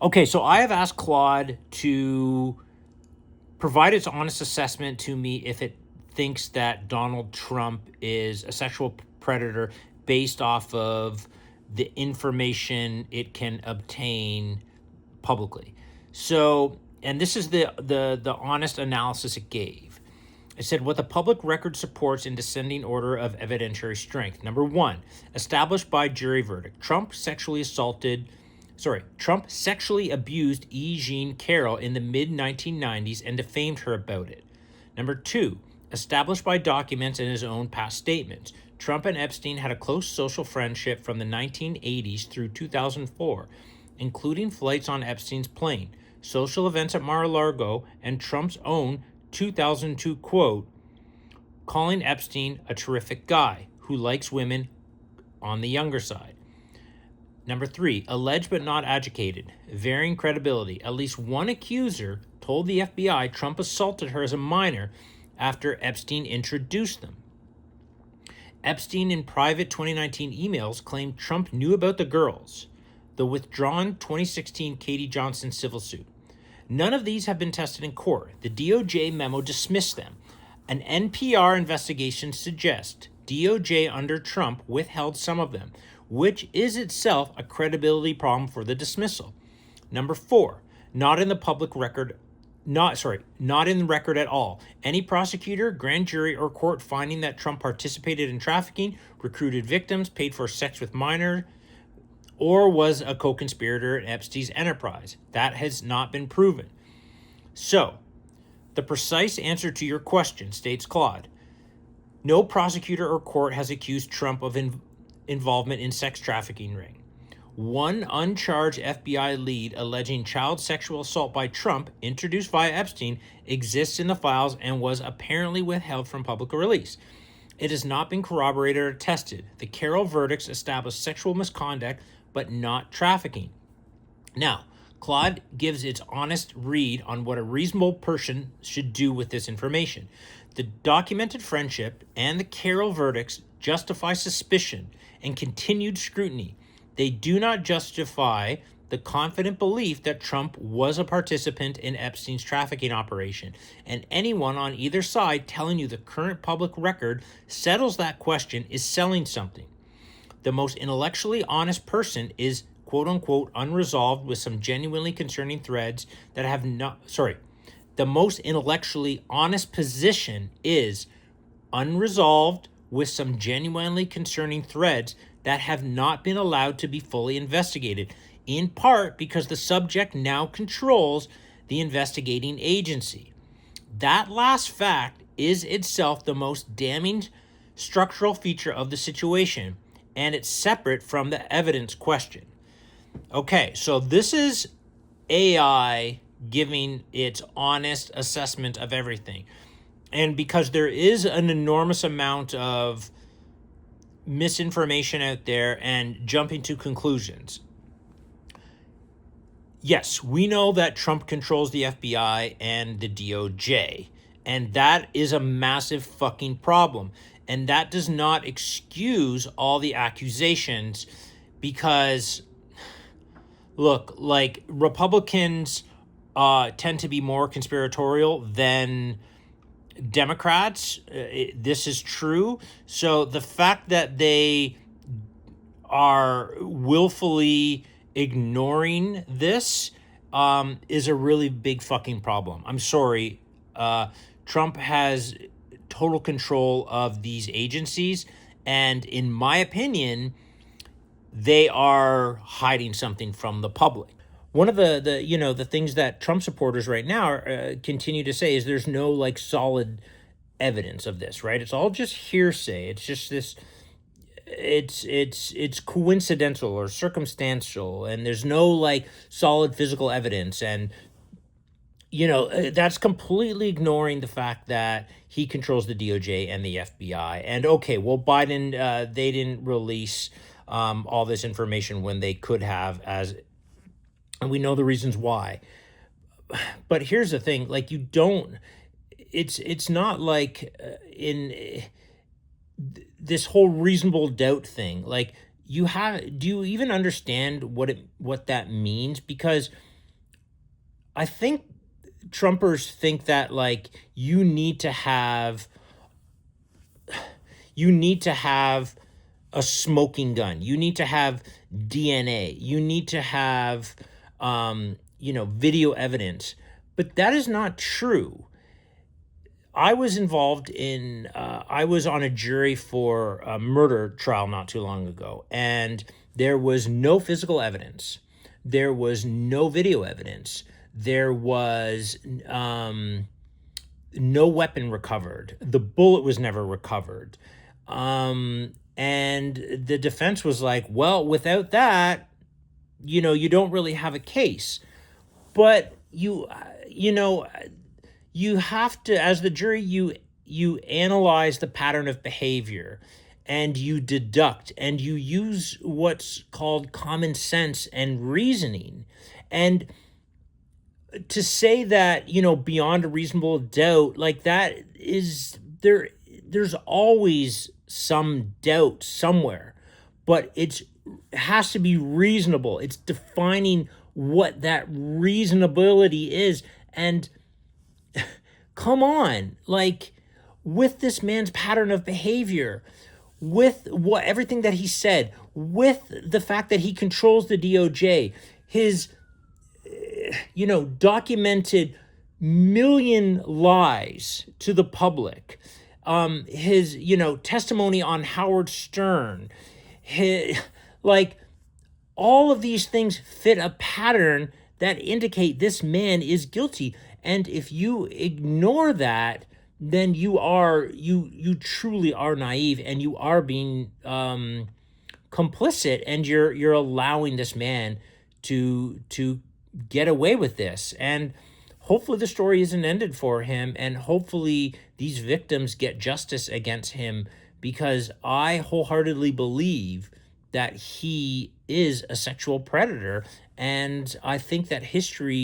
Okay, so I have asked Claude to provide its honest assessment to me if it thinks that Donald Trump is a sexual predator based off of the information it can obtain publicly. So, and this is the honest analysis it gave. It said what the public record supports in descending order of evidentiary strength. Number one, established by jury verdict. Trump sexually abused E. Jean Carroll in the mid 1990s and defamed her about it. Number two, established by documents and his own past statements. Trump and Epstein had a close social friendship from the 1980s through 2004, including flights on Epstein's plane, social events at Mar-a-Lago, and Trump's own 2002 quote, calling Epstein a terrific guy who likes women on the younger side. Number three, alleged but not adjudicated, varying credibility. At least one accuser told the FBI Trump assaulted her as a minor after Epstein introduced them. Epstein, in private 2019 emails, claimed Trump knew about the girls, the withdrawn 2016 Katie Johnson civil suit. None of these have been tested in court. The DOJ memo dismissed them. An NPR investigation suggests DOJ under Trump withheld some of them, which is itself a credibility problem for the dismissal. Number four, not in the public record. Not in the record at all. Any prosecutor, grand jury, or court finding that Trump participated in trafficking, recruited victims, paid for sex with minors, or was a co-conspirator in Epstein's enterprise. That has not been proven. So, the precise answer to your question, states Claude, no prosecutor or court has accused Trump of involvement in sex trafficking ring. One uncharged FBI lead alleging child sexual assault by Trump, introduced via Epstein, exists in the files and was apparently withheld from public release. It has not been corroborated or tested. The Carroll verdicts established sexual misconduct, but not trafficking. Now, Claude gives its honest read on what a reasonable person should do with this information. The documented friendship and the Carroll verdicts justify suspicion and continued scrutiny. They do not justify the confident belief that Trump was a participant in Epstein's trafficking operation, and anyone on either side telling you the current public record settles that question is selling something. The most intellectually honest person is quote-unquote unresolved with some genuinely concerning threads that have not, the most intellectually honest position is unresolved with some genuinely concerning threads that have not been allowed to be fully investigated, in part because the subject now controls the investigating agency. That last fact is itself the most damning structural feature of the situation, and it's separate from the evidence question. Okay, so this is AI giving its honest assessment of everything. And because there is an enormous amount of misinformation out there and jumping to conclusions. Yes, we know that Trump controls the FBI and the DOJ, and that is a massive fucking problem. And that does not excuse all the accusations because, look, like Republicans tend to be more conspiratorial than Democrats. This is true. So the fact that they are willfully ignoring this is a really big fucking problem. I'm sorry. Trump has total control of these agencies, and in my opinion, they are hiding something from the public. One of the things that Trump supporters right now continue to say is there's no like solid evidence of this, right? It's all just hearsay. It's just this. It's coincidental or circumstantial, and there's no like solid physical evidence, and that's completely ignoring the fact that he controls the DOJ and the FBI. And okay, well, Biden they didn't release all this information when they could have, and we know the reasons why. But here's the thing, like it's not like in this whole reasonable doubt thing. Like do you even understand what that means? Because I think Trumpers think that like you need to have a smoking gun. You need to have DNA. You need to have video evidence. But that is not true. I was on a jury for a murder trial not too long ago, and there was no physical evidence. There was no video evidence. There was no weapon recovered. The bullet was never recovered. And the defense was like, well, without that, you don't really have a case. But you have to, as the jury, you analyze the pattern of behavior, and you deduct, and you use what's called common sense and reasoning. And to say that, beyond a reasonable doubt, like that is there's always some doubt somewhere, but it has to be reasonable. It's defining what that reasonability is. And come on, like, with this man's pattern of behavior, with what everything that he said, with the fact that he controls the DOJ, his documented million lies to the public, his testimony on Howard Stern, like, all of these things fit a pattern that indicate this man is guilty. And if you ignore that, then you truly are naive, and you are being complicit, and you're allowing this man to get away with this. And hopefully the story isn't ended for him, and hopefully these victims get justice against him, because I wholeheartedly believe that he is a sexual predator, and I think that history